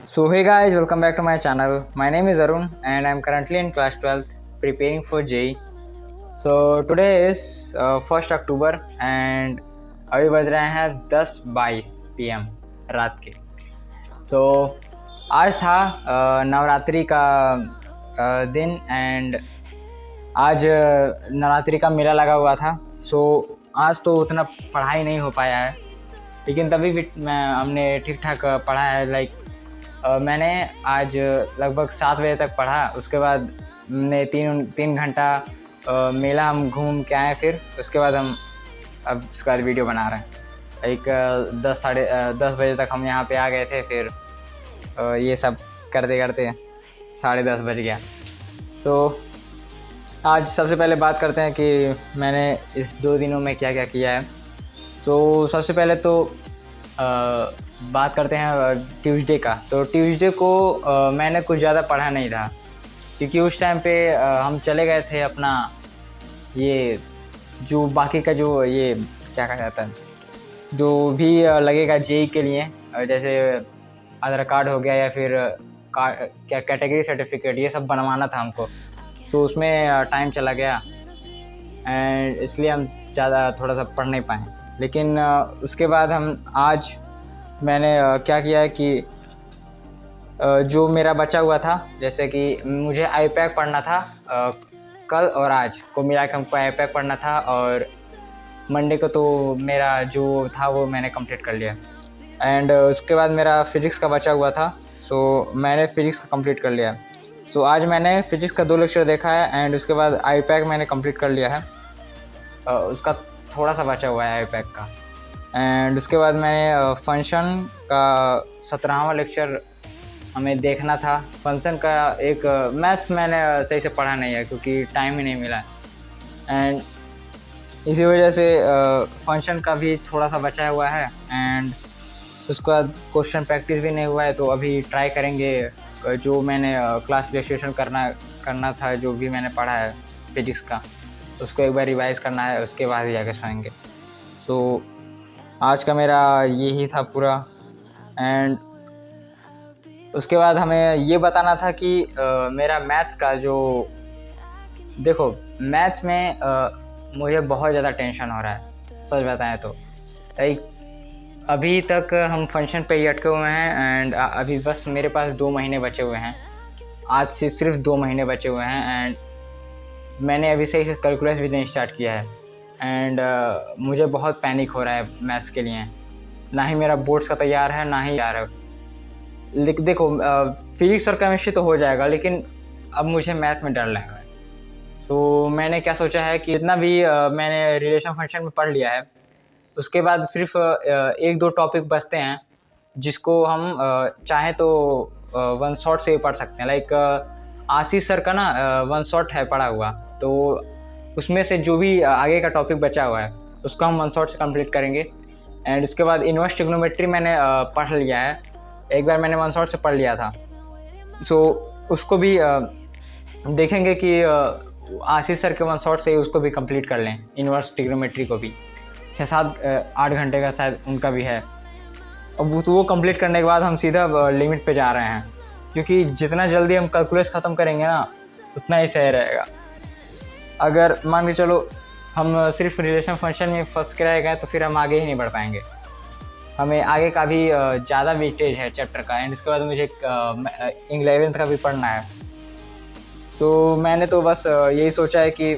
So hey guys, welcome back to my channel. My name is Arun and I'm currently in class 12th preparing for JEE. So today is 1st October and अभी बज रहे हैं 10:22 PM रात के। So आज था नवरात्रि का दिन एंड आज नवरात्रि का मेला लगा हुआ था। सो आज तो उतना पढ़ाई नहीं हो पाया है, लेकिन तभी भी हमने ठीक ठाक पढ़ा है। मैंने आज लगभग 7 बजे तक पढ़ा। उसके बाद हमने तीन घंटा मेला हम घूम के आए। फिर उसके बाद उसके बाद वीडियो बना रहे हैं। 10 बजे तक हम यहाँ पे आ गए थे। फिर ये सब करते करते 10:30 बज गया। आज सबसे पहले बात करते हैं कि मैंने इस 2 दिनों में क्या क्या किया है। सबसे पहले तो बात करते हैं ट्यूसडे का। तो ट्यूसडे को मैंने कुछ ज़्यादा पढ़ा नहीं था, क्योंकि उस टाइम पे हम चले गए थे अपना ये जो बाकी का जो ये क्या कहा जाता है, जो भी लगेगा जेई के लिए, जैसे आधार कार्ड हो गया या फिर क्या कैटेगरी सर्टिफिकेट, ये सब बनवाना था हमको। उसमें टाइम चला गया एंड इसलिए हम ज़्यादा थोड़ा सा पढ़ नहीं पाए। लेकिन उसके बाद आज मैंने क्या किया है कि जो मेरा बचा हुआ था, जैसे कि मुझे आईपैक पढ़ना था, कल और आज को मिला के हमको आईपैक पढ़ना था, और मंडे को तो मेरा जो था वो मैंने कंप्लीट कर लिया। एंड उसके बाद मेरा फिज़िक्स का बचा हुआ था, मैंने फिज़िक्स का कंप्लीट कर लिया। आज मैंने फिज़िक्स का 2 लेक्चर देखा है एंड उसके बाद आईपैक मैंने कंप्लीट कर लिया है। उसका थोड़ा सा बचा हुआ है आईपैक का। एंड उसके बाद मैंने फंक्शन का 17वां लेक्चर हमें देखना था। फंक्शन का एक मैथ्स मैंने सही से पढ़ा नहीं है, क्योंकि टाइम ही नहीं मिला। एंड इसी वजह से फंक्शन का भी थोड़ा सा बचा हुआ है। एंड उसके बाद क्वेश्चन प्रैक्टिस भी नहीं हुआ है, तो अभी ट्राई करेंगे जो मैंने क्लास रजिस्ट्रेशन करना था, जो भी मैंने पढ़ा है फिजिक्स का, उसको एक बार रिवाइज़ करना है, उसके बाद ही जाके सोएंगे। आज का मेरा यही था पूरा। एंड उसके बाद हमें ये बताना था कि मेरा मैथ्स का जो, देखो मैथ्स में मुझे बहुत ज़्यादा टेंशन हो रहा है, सच बताएं तो। अभी तक हम फंक्शन पे ही अटके हुए हैं एंड अभी बस मेरे पास 2 महीने बचे हुए हैं। आज से सिर्फ 2 महीने बचे हुए हैं एंड मैंने अभी सही से कैलकुलस भी नहीं स्टार्ट किया है। एंड मुझे बहुत पैनिक हो रहा है मैथ्स के लिए। ना ही मेरा बोर्ड्स का तैयार है, ना ही यार है। लेकिन देखो फिजिक्स और केमिस्ट्री तो हो जाएगा, लेकिन अब मुझे मैथ में डर लग रहा है। मैंने क्या सोचा है कि जितना भी मैंने रिलेशन फंक्शन में पढ़ लिया है, उसके बाद सिर्फ 1-2 टॉपिक बचते हैं, जिसको हम चाहें तो वन शॉट से ही पढ़ सकते हैं। आशीष सर का ना वन शॉट है पढ़ा हुआ, तो उसमें से जो भी आगे का टॉपिक बचा हुआ है उसको हम वन शॉट से कंप्लीट करेंगे। एंड उसके बाद इन्वर्स ट्रिग्नोमेट्री मैंने पढ़ लिया है, एक बार मैंने वन शॉट से पढ़ लिया था। उसको भी देखेंगे कि आशीष सर के वन शॉट से उसको भी कंप्लीट कर लें। इन्वर्स ट्रिग्नोमेट्री को भी 6-7-8 घंटे का शायद उनका भी है। अब वो कंप्लीट करने के बाद हम सीधा लिमिट पे जा रहे हैं, क्योंकि जितना जल्दी हम कैलकुलस ख़त्म करेंगे ना, उतना ही सही रहेगा। अगर मान के चलो हम सिर्फ रिलेशन फंक्शन में फंस के रह गए, तो फिर हम आगे ही नहीं बढ़ पाएंगे। हमें आगे का भी ज़्यादा वेटेज है चैप्टर का। एंड उसके बाद मुझे 11th का भी पढ़ना है। मैंने तो बस यही सोचा है कि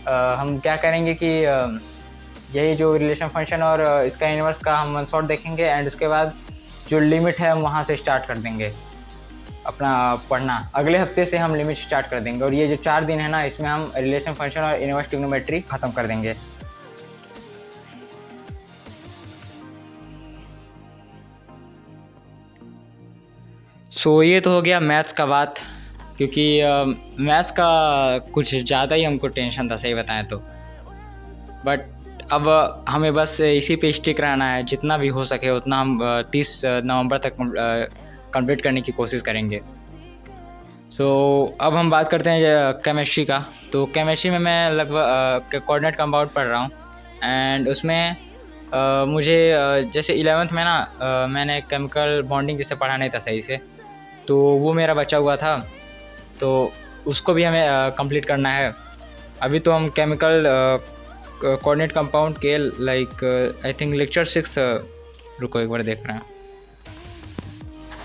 हम क्या करेंगे कि यही जो रिलेशन फंक्शन और इसका इन्वर्स का हम वन शॉट देखेंगे, एंड उसके बाद जो लिमिट है हम वहाँ से स्टार्ट कर देंगे अपना पढ़ना। अगले हफ्ते से हम लिमिट स्टार्ट कर देंगे, और ये जो 4 दिन है ना, इसमें हम रिलेशन फंक्शन और इन्वर्स ट्रिग्नोमेट्री ख़त्म कर देंगे। ये तो हो गया मैथ्स का बात, क्योंकि मैथ्स का कुछ ज़्यादा ही हमको टेंशन था, सही बताएं तो। बट अब हमें बस इसी पे स्टिक रहना है, जितना भी हो सके उतना हम 30 नवंबर तक कंप्लीट करने की कोशिश करेंगे। अब हम बात करते हैं केमिस्ट्री का। तो केमिस्ट्री में मैं लगभग कोऑर्डिनेट कंपाउंड पढ़ रहा हूँ, एंड उसमें मुझे जैसे 11th में ना मैंने केमिकल बॉन्डिंग जैसे पढ़ा नहीं था सही से, तो वो मेरा बचा हुआ था, तो उसको भी हमें कंप्लीट करना है। अभी तो हम केमिकल कोऑर्डिनेट कंपाउंड के लाइक आई थिंक लेक्चर 6, रुको एक बार देख रहे हैं,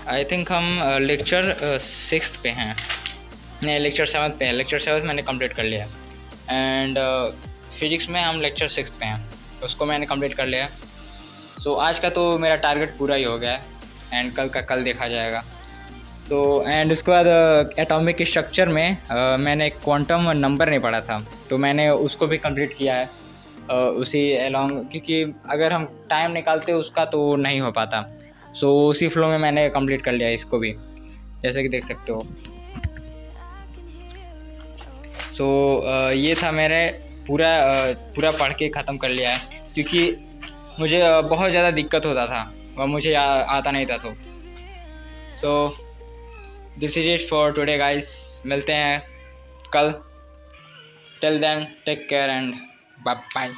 आई थिंक हम लेक्चर 6 पे हैं, नहीं लेक्चर 7 पे हैं। लेक्चर 7 मैंने कंप्लीट कर लिया एंड फिजिक्स में हम लेक्चर 6 पे हैं, उसको मैंने कंप्लीट कर लिया। सो आज का तो मेरा टारगेट पूरा ही हो गया है एंड कल का कल देखा जाएगा। तो एंड उसके बाद एटॉमिक स्ट्रक्चर में मैंने क्वांटम नंबर नहीं पढ़ा था, तो मैंने उसको भी कंप्लीट किया है उसी अलॉन्ग, क्योंकि अगर हम टाइम निकालते उसका तो नहीं हो पाता। सो उसी फ्लो में मैंने कंप्लीट कर लिया इसको भी, जैसे कि देख सकते हो। सो ये था मेरे पूरा पढ़ के ख़त्म कर लिया है, क्योंकि मुझे बहुत ज़्यादा दिक्कत होता था और मुझे आता नहीं था। तो so this is it for today guys, मिलते हैं कल। Till then take care and bye bye.